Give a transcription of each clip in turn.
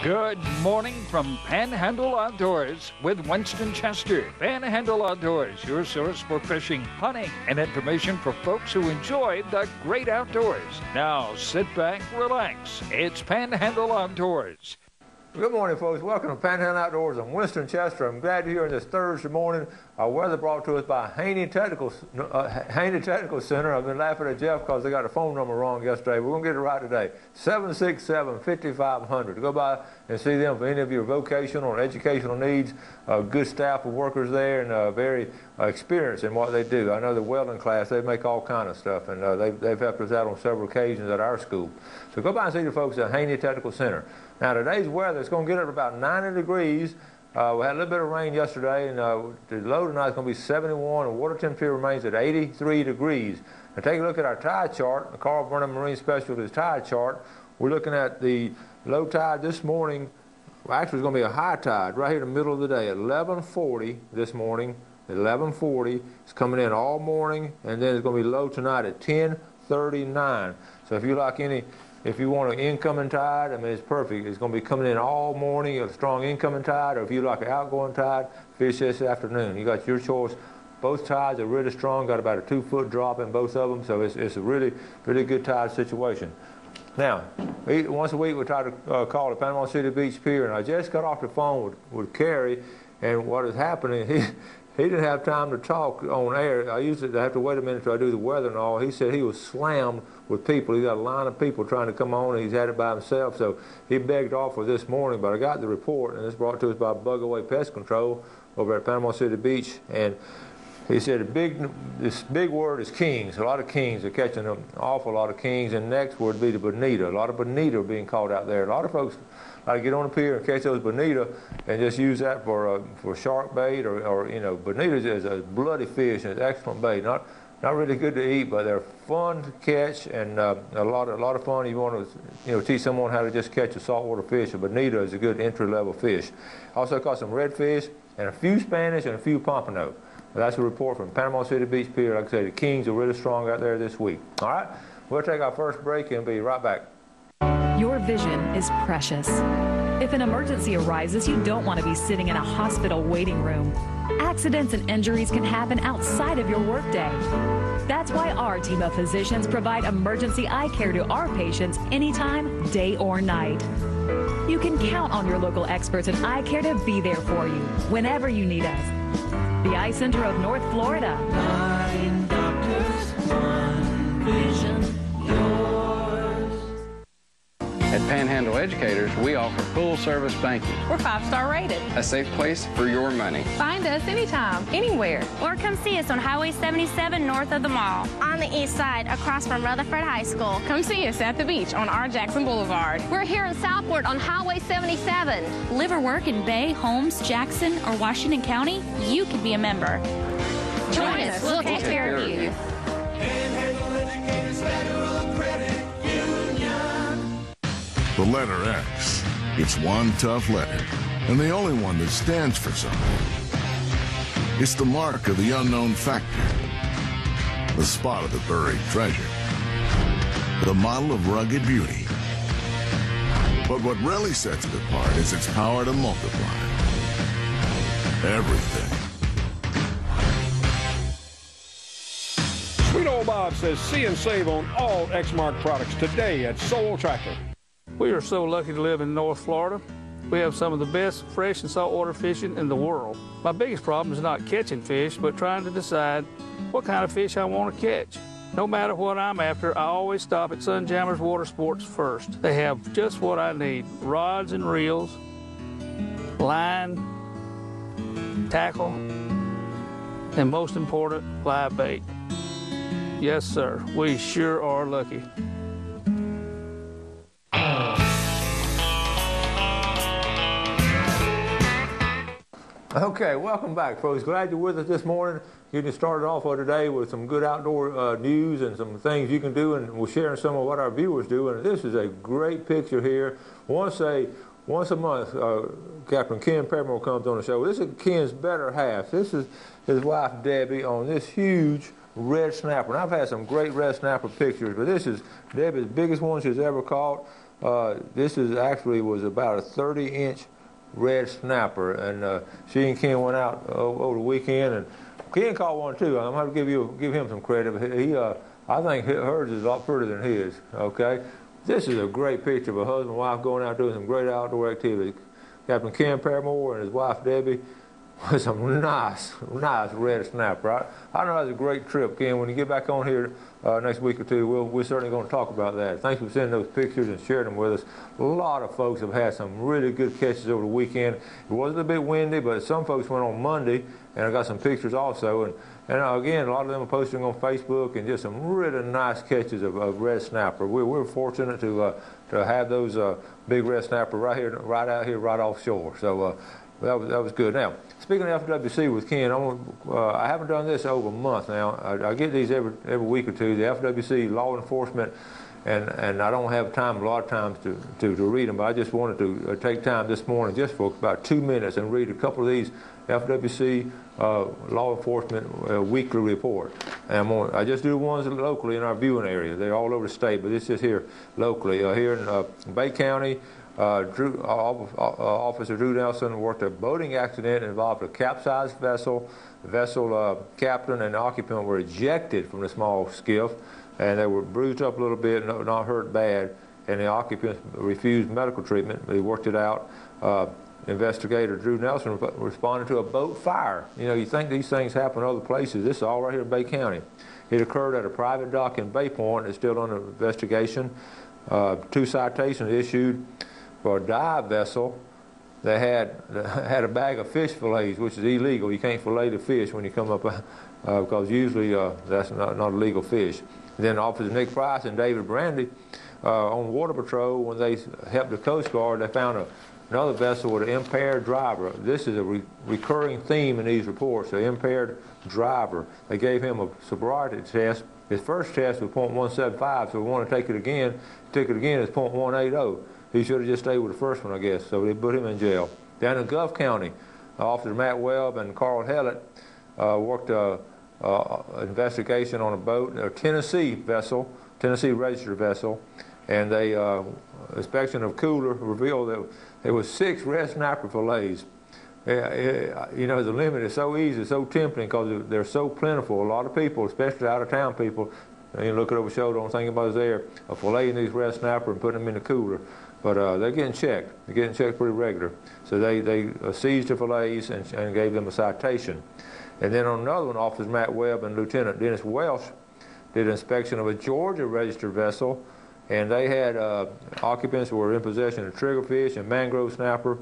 Good morning from Panhandle Outdoors with Winston Chester. Panhandle Outdoors, your source for fishing, hunting, and information for folks who enjoy the great outdoors. Now sit back, relax. It's Panhandle Outdoors. Good morning, folks. Welcome to Panhandle Outdoors. I'm Winston Chester. I'm glad you're here this Thursday morning. Our weather brought to us by Haney Technical Center. I've been laughing at Jeff because they got the phone number wrong yesterday. We're going to get it right today. 767-5500. Go by and see them for any of your vocational or educational needs. Good staff of workers there and very experienced in what they do. I know the welding class, they make all kind of stuff, and they've helped us out on several occasions at our school. So go by and see the folks at Haney Technical Center. Now today's weather, it's going to get up to about 90 degrees. We had a little bit of rain yesterday, and the low tonight is going to be 71, and water temperature remains at 83 degrees. Now take a look at our tide chart, the Carl Burnham Marine Specialties tide chart. We're looking at the low tide this morning. Well, actually, it's going to be a high tide right here in the middle of the day at 11:40 this morning. At 11:40, it's coming in all morning, and then it's going to be low tonight at 10:39. So if you like if you want an incoming tide, I mean, it's perfect. It's going to be coming in all morning, a strong incoming tide, or if you like an outgoing tide, fish this afternoon. You got your choice. Both tides are really strong, got about a 2-foot drop in both of them, so it's a really, really good tide situation. Now, once a week we try to call the Panama City Beach Pier, and I just got off the phone with Kerry, and what is happening, he didn't have time to talk on air. I usually have to wait a minute till I do the weather and all. He said he was slammed with people. He got a line of people trying to come on, and he's had it by himself, so he begged off for this morning, but I got the report, and it's brought to us by Bug Away Pest Control over at Panama City Beach, and he said this big word is kings. A lot of kings are catching an awful lot of kings, and next word would be the bonita. A lot of bonita are being caught out there. A lot of folks like to get on the pier and catch those bonita and just use that for shark bait or you know, bonita is a bloody fish and it's excellent bait. Not really good to eat, but they're fun to catch and a lot of fun. You want to teach someone how to just catch a saltwater fish. A bonita is a good entry-level fish. Also caught some redfish and a few Spanish and a few pompano. That's a report from Panama City Beach Pier. Like I say, the kings are really strong out there this week. All right, we'll take our first break and be right back. Your vision is precious. If an emergency arises, you don't want to be sitting in a hospital waiting room. Accidents and injuries can happen outside of your workday. That's why our team of physicians provide emergency eye care to our patients anytime, day or night. You can count on your local experts in eye care to be there for you whenever you need us. The Eye Center of North Florida. 9 doctors, 1 vision, yours. At Panhandle Educators, we offer full-service banking. We're 5-star rated. A safe place for your money. Find us anytime, anywhere. Or come see us on Highway 77 north of the mall. On the east side, across from Rutherford High School. Come see us at the beach on R. Jackson Boulevard. We're here in Southport on Highway 77. Live or work in Bay, Holmes, Jackson, or Washington County? You can be a member. Join us. We'll take care of you. Panhandle Educators Federal Credit Union. The letter X. It's one tough letter, and the only one that stands for something. It's the mark of the unknown factor, the spot of the buried treasure, the model of rugged beauty. But what really sets it apart is its power to multiply everything. Sweet Old Bob says see and save on all XMark products today at Soul Tractor. We are so lucky to live in North Florida. We have some of the best fresh and saltwater fishing in the world. My biggest problem is not catching fish, but trying to decide what kind of fish I want to catch. No matter what I'm after, I always stop at Sunjammers Water Sports first. They have just what I need: rods and reels, line, tackle, and most important, live bait. Yes, sir, we sure are lucky. Okay, welcome back, folks. Glad you're with us this morning. Getting started off for today with some good outdoor news and some things you can do, and we're sharing some of what our viewers do. And this is a great picture here. I want to say once a month, Captain Ken Peppermore comes on the show. This is Ken's better half. This is his wife, Debbie, on this huge red snapper. And I've had some great red snapper pictures, but this is Debbie's biggest one she's ever caught. this is actually was about a 30-inch red snapper, and she and Ken went out over the weekend, and Ken caught one too. I'm going to give him some credit. But I think hers is a lot prettier than his. Okay, this is a great picture of a husband and wife going out doing some great outdoor activity. Captain Ken Paramore and his wife Debbie with some nice red snapper. I know that's a great trip, Ken. When you get back on here next week or two, we're certainly going to talk about that. Thanks for sending those pictures and sharing them with us. A lot of folks have had some really good catches over the weekend. It was a bit windy, but some folks went on Monday, and I got some pictures also. And again, a lot of them are posting on Facebook, and just some really nice catches of red snapper. We're fortunate to have those big red snapper right out here, right offshore. So that was good. Now, speaking of FWC with Ken, I haven't done this over a month now. I get these every week or two. The FWC law enforcement, and I don't have time a lot of times to read them, but I just wanted to take time this morning just for about 2 minutes and read a couple of these FWC law enforcement weekly report. And I just do the ones locally in our viewing area. They're all over the state, but this is here locally. Here in Bay County, Officer Drew Nelson worked a boating accident that involved a capsized vessel. The vessel captain and occupant were ejected from the small skiff, and they were bruised up a little bit, not hurt bad, and the occupant refused medical treatment. They worked it out. Investigator Drew Nelson responded to a boat fire. You know, you think these things happen other places. This is all right here in Bay County. It occurred at a private dock in Bay Point. It's still under investigation. 2 citations issued for a dive vessel. They had a bag of fish fillets, which is illegal. You can't fillet the fish when you come up because usually that's not illegal fish. And then Officer Nick Price and David Brandy on Water Patrol, when they helped the Coast Guard, they found another vessel with an impaired driver. This is a recurring theme in these reports, an impaired driver. They gave him a sobriety test. His first test was .175, so we want to take it again. Took it again, it's .180. He should have just stayed with the first one, I guess, so they put him in jail. Down in Gulf County, Officer Matt Webb and Carl Hellett worked an investigation on a boat, a Tennessee registered vessel, and they inspection of cooler revealed that there was 6 red snapper fillets. You know, the limit is so easy, so tempting because they're so plentiful. A lot of people, especially out-of-town people, you look over the shoulder, don't think anybody's there, are filleting these red snapper and putting them in the cooler. But they're getting checked. They're getting checked pretty regular. So they seized the fillets and gave them a citation. And then on another one, Officers Matt Webb and Lieutenant Dennis Welsh did an inspection of a Georgia registered vessel, and they had occupants who were in possession of triggerfish and mangrove snapper.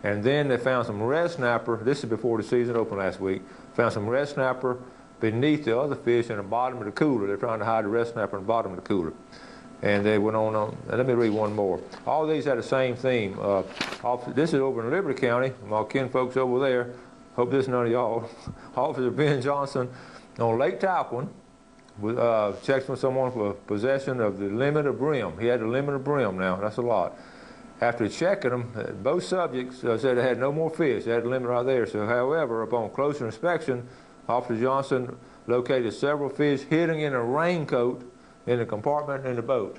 And then they found some red snapper. This is before the season opened last week. Found some red snapper beneath the other fish in the bottom of the cooler. They're trying to hide the red snapper in the bottom of the cooler. And they went on. Let me read one more. All these had the same theme. This is over in Liberty County. My kin folks over there. Hope this is none of y'all. Officer Ben Johnson on Lake Talquin checks with someone for possession of the limit of brim. He had the limit of brim now. That's a lot. After checking them, both subjects said they had no more fish. They had the limit right there. So, however, upon closer inspection, Officer Johnson located several fish hidden in a raincoat in the compartment in the boat.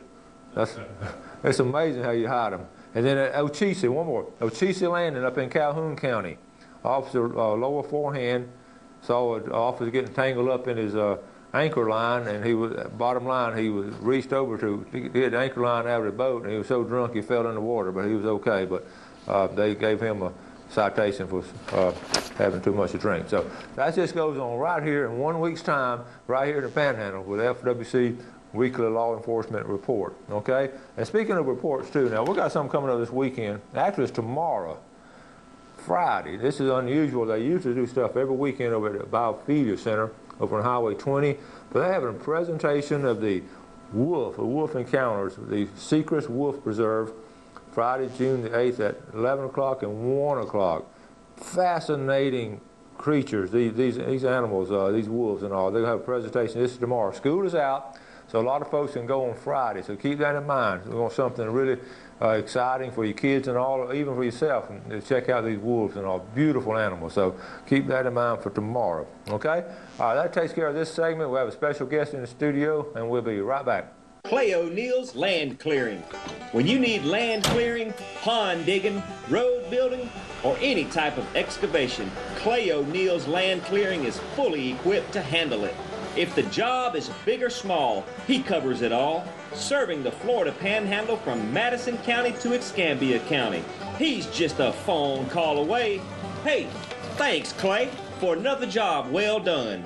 It's amazing how you hide them. And then at Ocheesee, one more. Ocheesee Landing up in Calhoun County. Officer Lower Forehand saw an officer getting tangled up in his anchor line, and he was bottom line. He was reached over to get the anchor line out of the boat, and he was so drunk he fell in the water, but he was okay. But they gave him a citation for having too much to drink. So that just goes on right here in 1 week's time, right here in the Panhandle with FWC Weekly Law Enforcement Report. Okay. And speaking of reports too, now we got something coming up this weekend. Actually, it's tomorrow, Friday. This is unusual. They usually do stuff every weekend over at the Biophilia Center over on Highway 20, but they're having a presentation of the wolf encounters, the Secrets Wolf Preserve, Friday, June the 8th at 11 o'clock and 1 o'clock. Fascinating creatures, these animals, these wolves and all. They'll have a presentation. This is tomorrow. School is out, so a lot of folks can go on Friday, so keep that in mind. We want something really exciting for your kids and all, even for yourself, and to check out these wolves and all. Beautiful animals, so keep that in mind for tomorrow. Okay? All right, that takes care of this segment. We have a special guest in the studio, and we'll be right back. Clay O'Neill's Land Clearing. When you need land clearing, pond digging, road building, or any type of excavation, Clay O'Neill's Land Clearing is fully equipped to handle it. If the job is big or small, he covers it all, serving the Florida Panhandle from Madison County to Escambia County. He's just a phone call away. Hey, thanks, Clay, for another job well done.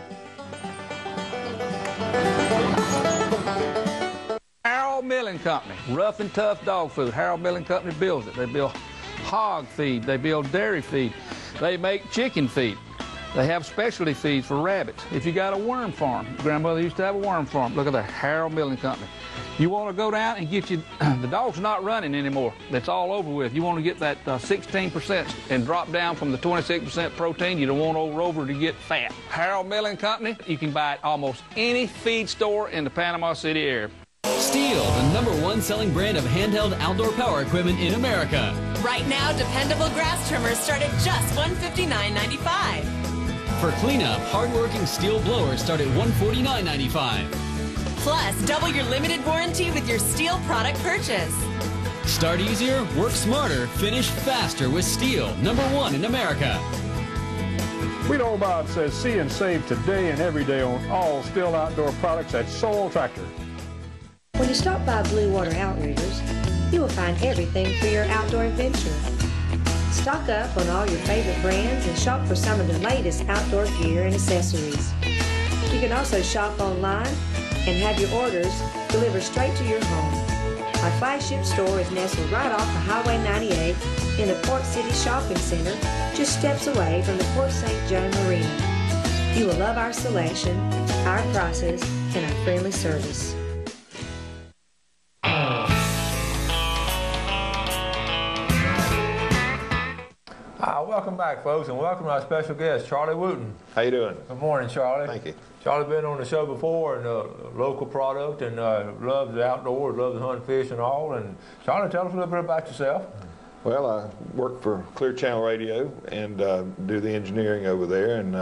Herald Milling Company, rough and tough dog food. Herald Milling Company builds it. They build hog feed. They build dairy feed. They make chicken feed. They have specialty feeds for rabbits. If you got a worm farm, grandmother used to have a worm farm. Look at the Herald Milling Company. You want to go down and get you, the dog's not running anymore. That's all over with. You want to get that 16% and drop down from the 26% protein. You don't want old Rover to get fat. Herald Milling Company, you can buy at almost any feed store in the Panama City area. Steel, the #1 selling brand of handheld outdoor power equipment in America. Right now, dependable grass trimmers start at just $159.95. For cleanup, hard-working steel blowers start at $149.95. Plus, double your limited warranty with your steel product purchase. Start easier, work smarter, finish faster with Steel, #1 in America. Read all about says see and save today and every day on all Stihl outdoor products at Soul Tractor. When you stop by Blue Water Outriggers, you will find everything for your outdoor adventure. Stock up on all your favorite brands and shop for some of the latest outdoor gear and accessories. You can also shop online and have your orders delivered straight to your home. Our flagship store is nestled right off of Highway 98 in the Port City Shopping Center, just steps away from the Port St. Joe Marina. You will love our selection, our prices, and our friendly service. Welcome back, folks, and welcome to our special guest, Charlie Wooten. How you doing? Good morning, Charlie. Thank you. Charlie's been on the show before, and local product, and loves the outdoors, loves to hunt, fish, and all. And Charlie, tell us a little bit about yourself. Well, I work for Clear Channel Radio and do the engineering over there, and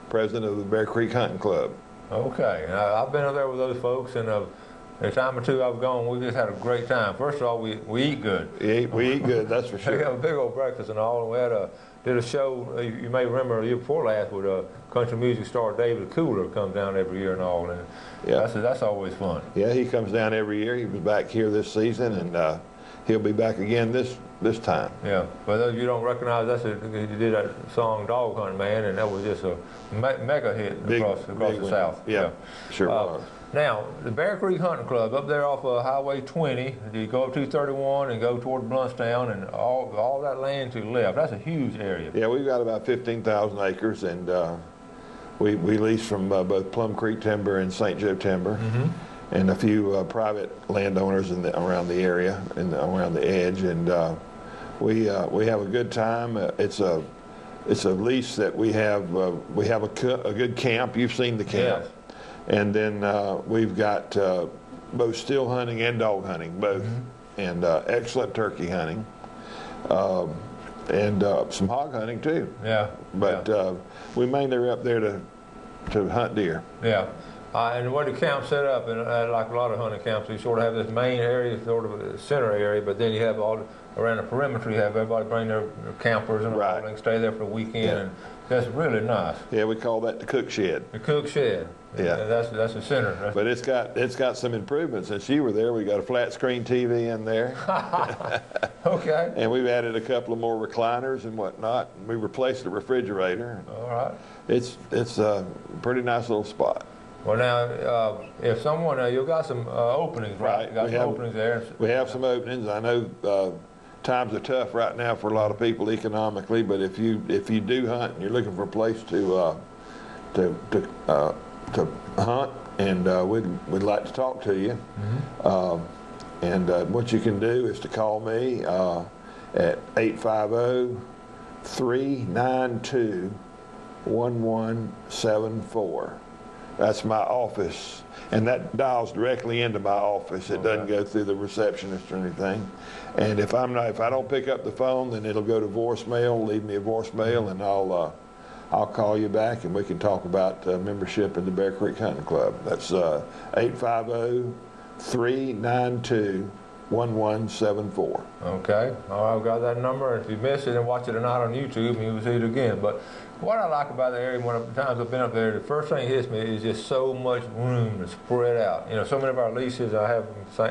president of the Bear Creek Hunting Club. Okay, I've been over there with those folks, and the time or two I've gone, we just had a great time. First of all, we eat good. We eat good, that's for sure. We have a big old breakfast and all, and we did a show, you may remember the year before last, with country music star David Cooler comes down every year and all, and yeah, that's always fun. Yeah, he comes down every year. He was back here this season, and he'll be back again this time. Yeah, but those you don't recognize, he did that song Dog Hunt Man, and that was just a mega hit across the South. Yeah, sure was. Now, the Bear Creek Hunting Club, up there off of Highway 20, you go up 231 and go toward Bluntstown, and all that land to the left. That's a huge area. Yeah, we've got about 15,000 acres, and we lease from both Plum Creek Timber and St. Joe Timber, and a few private landowners around the area and around the edge, and we have a good time. It's a lease that we have a good camp. You've seen the camp. Yes. And then we've got both still hunting and dog hunting, both, and excellent turkey hunting, and some hog hunting too. Yeah. But we mainly are up there to hunt deer. Yeah. And what the camp's set up, and like a lot of hunting camps, you sort of have this main area, sort of a center area, but then you have around the perimeter, you have everybody bring their campers and all, and they can stay there for the weekend, and that's really nice. Yeah, we call that the cook shed. The cook shed. Yeah, that's the center. But it's got some improvements. Since you were there, we got a flat screen TV in there. Okay. And we've added a couple of more recliners and whatnot. We replaced the refrigerator. All right. It's a pretty nice little spot. Well, now, if someone, you've got some openings, right? You got some openings there. We have some openings. I know times are tough right now for a lot of people economically, but if you do hunt and you're looking for a place to hunt, and we'd like to talk to you. And what you can do is to call me at 850-392-1174. That's my office, and that dials directly into my office. It doesn't go through the receptionist or anything. And if I don't pick up the phone, then it'll go to voicemail. Leave me a voicemail, and I'll call you back, and we can talk about membership in the Bear Creek Hunting Club. That's 392-1174. Okay. All right, I've got that number. If you miss it and watch it tonight on YouTube, you'll see it again. But what I like about the area, one of the times I've been up there, the first thing that hits me is just so much room to spread out. You know, so many of our leases, I have,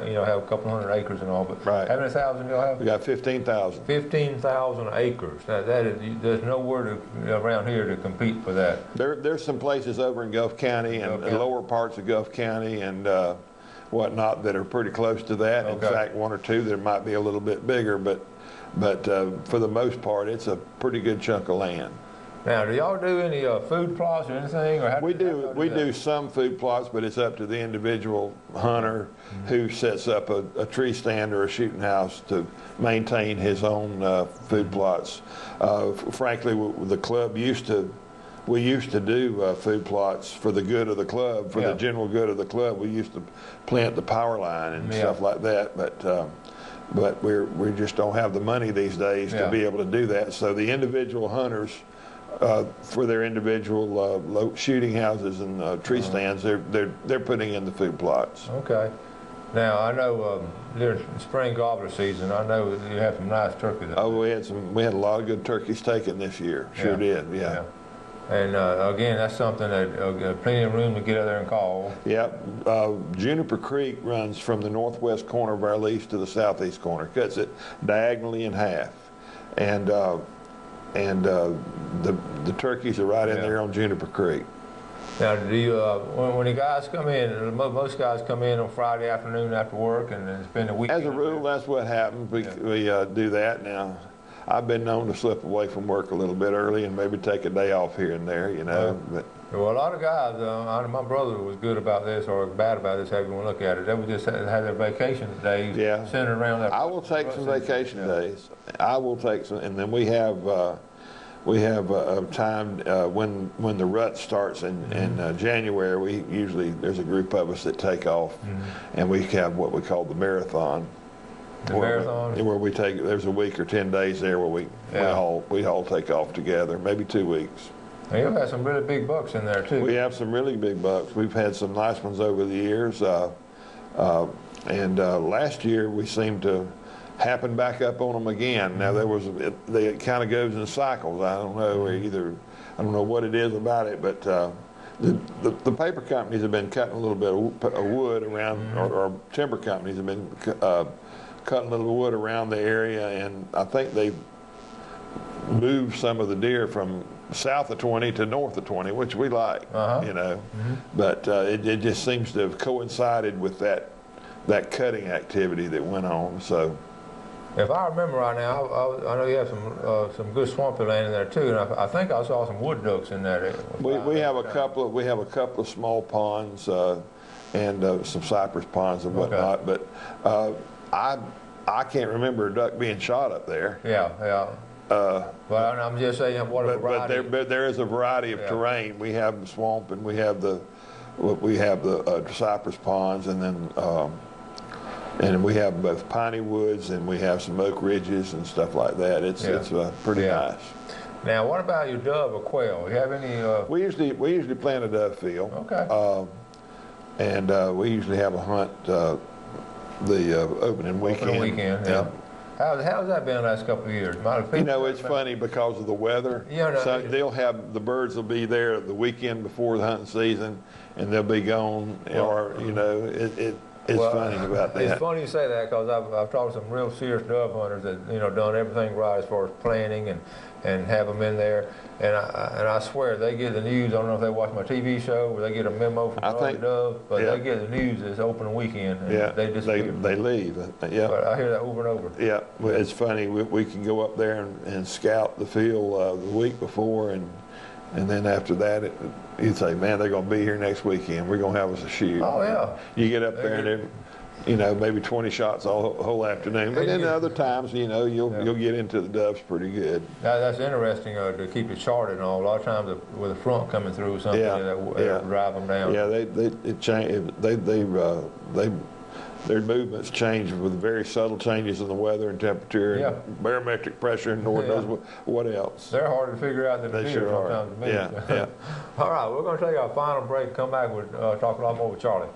you know, have a couple hundred acres and all, but how many thousand y'all have? We got 15,000. 15,000 acres. That is, there's nowhere around here to compete for that. There's some places over in Gulf County and lower parts of Gulf County and whatnot that are pretty close to that. In fact, one or two that might be a little bit bigger, but for the most part, it's a pretty good chunk of land. Now, do y'all do any food plots or anything? Or we do some food plots, but it's up to the individual hunter who sets up a tree stand or a shooting house to maintain his own food plots. Frankly, the club we used to do food plots for the good of the club, for the general good of the club. We used to plant the power line and stuff like that, but we just don't have the money these days to be able to do that. So the individual hunters, for their individual shooting houses and tree stands, they're putting in the food plots. Okay. Now I know during spring gobbler season, I know you have some nice turkeys. Oh, we had a lot of good turkeys taken this year. Sure did. Yeah. And again, that's something that plenty of room to get out there and call. Yep. Juniper Creek runs from the northwest corner of our lease to the southeast corner, cuts it diagonally in half, and the turkeys are right in there on Juniper Creek. Now, do you when the guys come in? Most guys come in on Friday afternoon after work and spend the weekend. As a rule, that's what happens. We do that now. I've been known to slip away from work a little bit early and maybe take a day off here and there, you know. Well, a lot of guys, my brother was good about this or bad about this, however you want to look at it. They would just have their vacation days centered around that. I will take some vacation days. I will take some, and then we have a time when the rut starts in January. There's a group of us that take off, and we have what we call the marathon. Where we there's a week or 10 days there where we all take off together, maybe 2 weeks. And you've had some really big bucks in there too. We have some really big bucks. We've had some nice ones over the years, and last year we seemed to happen back up on them again. Now it kind of goes in cycles. I don't know I don't know what it is about it, but the paper companies have been cutting a little bit of wood around, or timber companies have been cutting a little wood around the area, and I think they've moved some of the deer from south of 20 to north of 20, which we like, you know. But it just seems to have coincided with that cutting activity that went on. So, if I remember right now, I know you have some good swampy land in there too, and I think I saw some wood ducks in that area. We have a couple of small ponds and some cypress ponds and whatnot, but I can't remember a duck being shot up there. Well, I'm just saying what a variety. But there is a variety of terrain. We have the swamp, and we have the cypress ponds, and then we have both piney woods, and we have some oak ridges and stuff like that. It's pretty nice. Now, what about your dove or quail? You have any? We usually plant a dove field. Okay. And we usually have a hunt the opening weekend. How's that been the last couple of years? You know, it's funny because of the weather. So the birds will be there the weekend before the hunting season, and they'll be gone. Or you know, it's funny about that. It's funny you say that because I've talked to some real serious dove hunters that done everything right as far as planning and have them in there. And I swear they get the news. I don't know if they watch my TV show or they get a memo from the dove, but they get the news this opening weekend. And they leave. Yeah. But I hear that over and over. Yeah, well, it's funny. We can go up there and scout the field the week before, and then after that, you'd say, man, they're going to be here next weekend. We're going to have us a shoot. Oh yeah. You get up there and maybe 20 shots all whole afternoon. But then other times, you'll get into the doves pretty good. That's interesting to keep it charted and all. A lot of times with a front coming through or something, that drive them down. Yeah, their movements change with very subtle changes in the weather and temperature and barometric pressure and Lord knows what else. They're hard to figure out than the deer sometimes to me. Yeah. All right, we're going to take our final break. Come back. We'll talk a lot more with Charlie.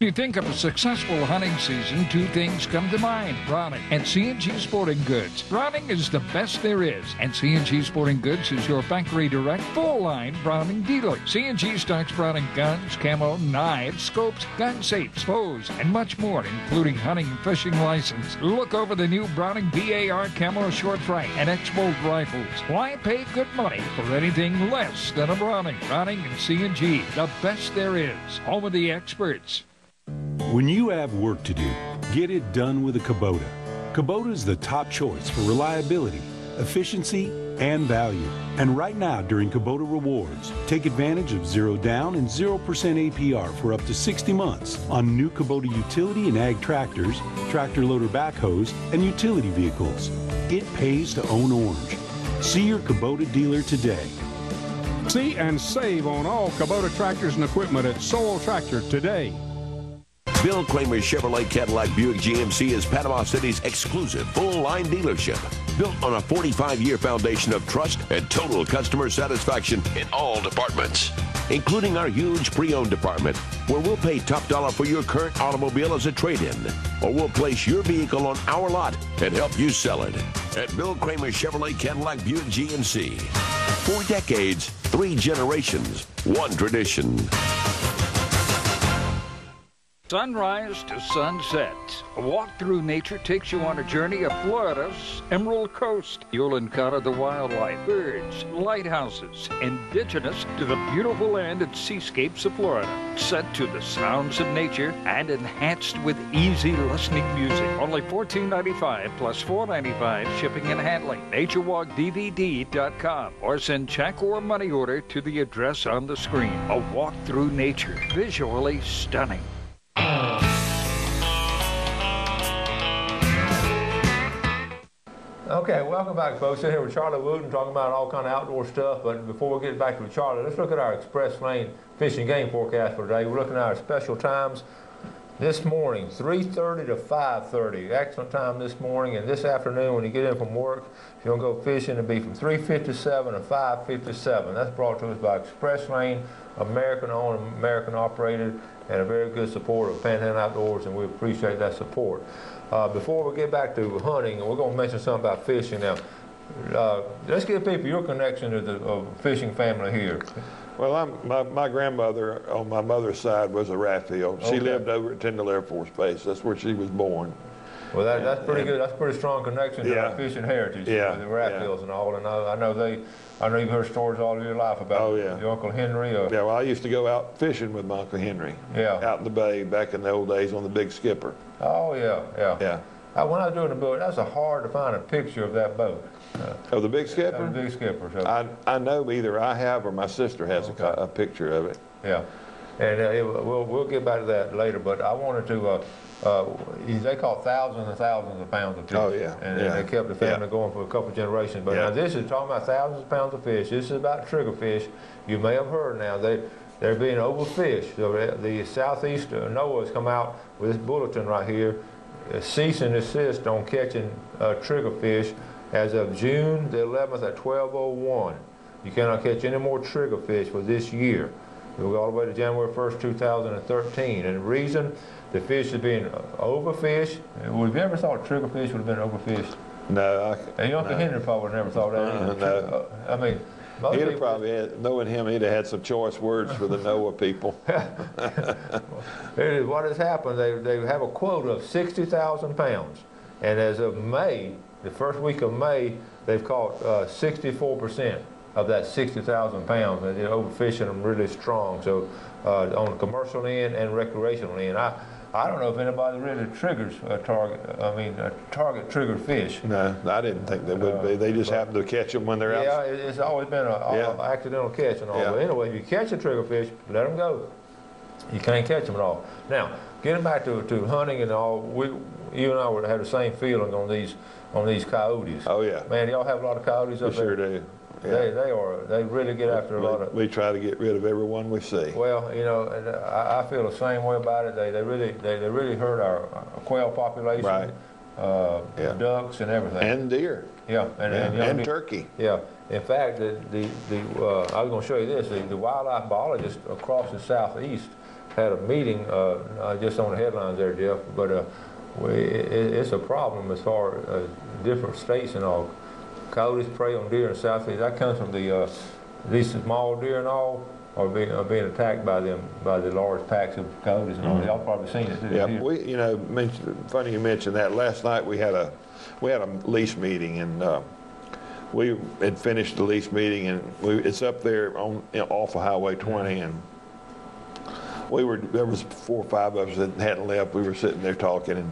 You think of a successful hunting season, two things come to mind: Browning and C&G Sporting Goods. Browning is the best there is, and C&G Sporting Goods is your factory direct, full-line Browning dealer. C&G stocks Browning guns, camo, knives, scopes, gun safes, bows, and much more, including hunting and fishing license. Look over the new Browning BAR camo short frame and X-Bolt rifles. Why pay good money for anything less than a Browning? Browning and C&G, the best there is. Home of the experts. When you have work to do, get it done with a Kubota. Kubota is the top choice for reliability, efficiency, and value. And right now, during Kubota Rewards, take advantage of 0 down and 0% APR for up to 60 months on new Kubota utility and ag tractors, tractor loader backhoes, and utility vehicles. It pays to own orange. See your Kubota dealer today. See and save on all Kubota tractors and equipment at Soil Tractor today. Bill Kramer Chevrolet Cadillac Buick GMC is Panama City's exclusive full-line dealership, built on a 45-year foundation of trust and total customer satisfaction in all departments, including our huge pre-owned department, where we'll pay top dollar for your current automobile as a trade-in, or we'll place your vehicle on our lot and help you sell it. At Bill Kramer Chevrolet Cadillac Buick GMC, 4 decades, 3 generations, 1 tradition. Sunrise to sunset. A walk through nature takes you on a journey of Florida's Emerald Coast. You'll encounter the wildlife, birds, lighthouses, indigenous to the beautiful land and seascapes of Florida. Set to the sounds of nature and enhanced with easy listening music. Only $14.95 plus $4.95 shipping and handling. NatureWalkDVD.com or send check or money order to the address on the screen. A walk through nature. Visually stunning. Okay, welcome back, folks. We're here with Charlie Wooten talking about all kind of outdoor stuff. But before we get back to Charlie, let's look at our express lane fishing game forecast for today. We're looking at our special times. This morning, 3:30 to 5:30. Excellent time this morning, and this afternoon when you get in from work, if you're going to go fishing, it'll be from 3:57 to 5:57. That's brought to us by Express Lane, American-owned, American-operated, and a very good supporter of Panhandle Outdoors, and we appreciate that support. Before we get back to hunting, we're going to mention something about fishing now. Let's give people your connection to the fishing family here. Well, my grandmother on my mother's side was a Rathfield. She lived over at Tyndall Air Force Base. That's where she was born. Well, that's pretty good. That's a pretty strong connection to our fishing heritage, the Rathfields and all. And I know you've heard stories all your life about your Uncle Henry. Yeah, well, I used to go out fishing with my Uncle Henry. Yeah. Out in the bay back in the old days on the Big Skipper. Oh, yeah. When I was doing the boat, that's hard to find a picture of that boat. Of the Big Skipper? The Big Skipper. So. I know either I have or my sister has a picture of it. Yeah. And we'll get back to that later, but I wanted to, they caught thousands and thousands of pounds of fish. Oh, yeah. And they kept the family going for a couple of generations. But now this is talking about thousands of pounds of fish. This is about triggerfish. You may have heard now they're being overfished. So the Southeast NOAA has come out with this bulletin right here, cease and desist on catching triggerfish as of June the 11th at 12:01. You cannot catch any more triggerfish for this year. We'll go all the way to January 1st, 2013. And the reason the fish is being overfished, have you ever thought triggerfish would have been overfished? No. And Uncle Henry probably never thought that either. No. I mean, he'd have probably knowing him, he'd have had some choice words for the NOAA people. What has happened, they have a quota of 60,000 pounds. And as of May, the first week of May, they've caught 64% of that 60,000 pounds. And they're overfishing them really strong. So on the commercial end and recreational end, I don't know if anybody really target triggered fish. No, I didn't think they would be. They just happen to catch them when they're out. Yeah, it's always been an accidental catch and all. Yeah. But anyway, if you catch a triggerfish, let them go. You can't catch them at all. Now, getting back to hunting and all, you and I would have the same feeling on these coyotes. Oh yeah. Man, y'all have a lot of coyotes up there? We sure do. Yeah. They really get after a lot of. We try to get rid of everyone we see. Well, and I feel the same way about it. They really hurt our quail population. Right. Ducks and everything. And deer. Yeah. And turkey. Yeah. In fact, I was going to show you this. The wildlife biologists across the Southeast had a meeting just on the headlines there, Jeff, but it's a problem as far as different states and all. Coyotes prey on deer in southeast. That comes from these small deer and all are being attacked by the large packs of coyotes and all. Y'all probably seen it too. Yeah, you know, funny you mentioned that. Last night we had a lease meeting, and we had finished the lease meeting, and it's up there off of Highway 20, and there was 4 or 5 of us that hadn't left. We were sitting there talking,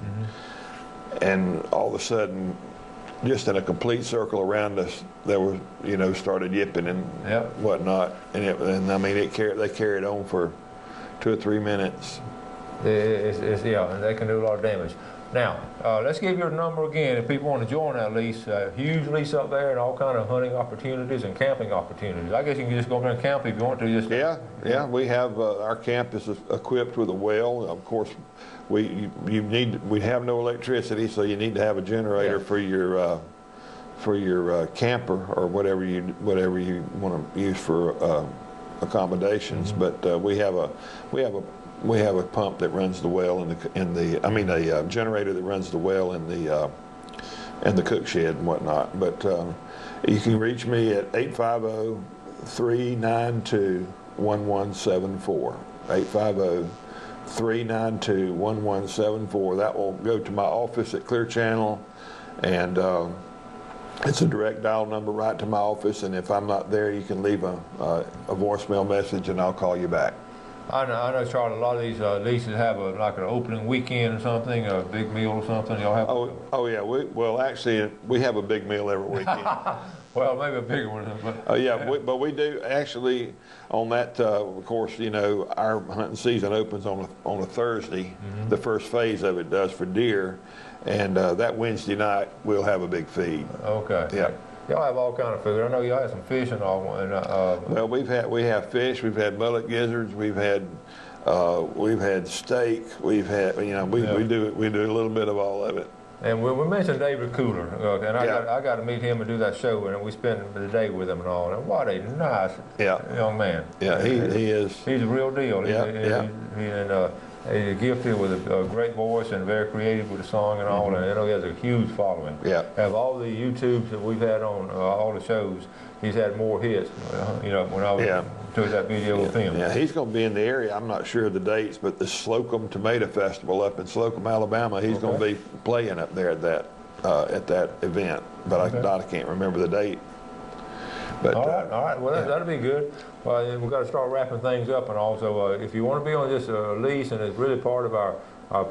and all of a sudden, just in a complete circle around us, there was, you know, started yipping and whatnot, and I mean, they carried on for 2 or 3 minutes. Yeah, and they can do a lot of damage. Now, let's give your number again if people want to join that lease. Huge lease up there and all kind of hunting opportunities and camping opportunities. I guess you can just go up there and camp if you want to. Yeah, we have our camp is equipped with a well. Of course, we have no electricity, so you need to have a generator for your camper or whatever you want to use for accommodations. But we have a pump that runs the well a generator that runs the well in the cook shed and whatnot. But you can reach me at 850-392-1174. 850-392-1174. That will go to my office at Clear Channel, and it's a direct dial number right to my office. And if I'm not there, you can leave a voicemail message, and I'll call you back. I know, Charlie, a lot of these leases have like an opening weekend or something, a big meal or something. Y'all have? Oh yeah. Actually, we have a big meal every weekend. Well, maybe a bigger one. But but we do actually on that. Of course, you know, our hunting season opens on a Thursday. The first phase of it does for deer, and that Wednesday night we'll have a big feed. Okay. Yeah. Y'all have all kind of food. I know y'all have some fish and all. And, well, we have fish. We've had mullet gizzards. We've had steak. We've had we do a little bit of all of it. And we mentioned David Cooler, and I got to meet him and do that show, and we spent the day with him and all. And what a nice young man. Yeah, he is. He's a real deal. He's gifted with a great voice and very creative with the song and all, and I know he has a huge following. Yeah. Of all the YouTubes that we've had on all the shows, he's had more hits. You know, when I was doing that video with him. Yeah, he's going to be in the area. I'm not sure of the dates, but the Slocum Tomato Festival up in Slocum, Alabama, he's going to be playing up there at that event. But I can't remember the date. But, all right. Well, that'll be good. Well, we've got to start wrapping things up, and also if you want to be on this lease, and it's really part of our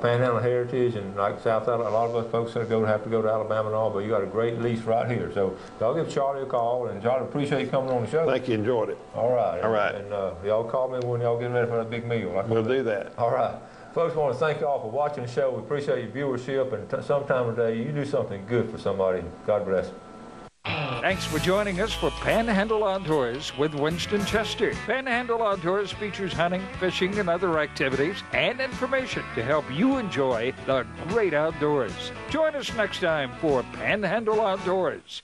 Panhandle heritage, and like South Alabama, a lot of us folks have to go to Alabama and all, but you got a great lease right here. So y'all give Charlie a call, and Charlie, appreciate you coming on the show. Thank you, enjoyed it. All right. All right. And y'all call me when y'all get ready for that big meal. We'll do that. All right. Folks, I want to thank y'all for watching the show. We appreciate your viewership, and sometime today you do something good for somebody. God bless. Thanks for joining us for Panhandle Outdoors with Winston Chester. Panhandle Outdoors features hunting, fishing, and other activities and information to help you enjoy the great outdoors. Join us next time for Panhandle Outdoors.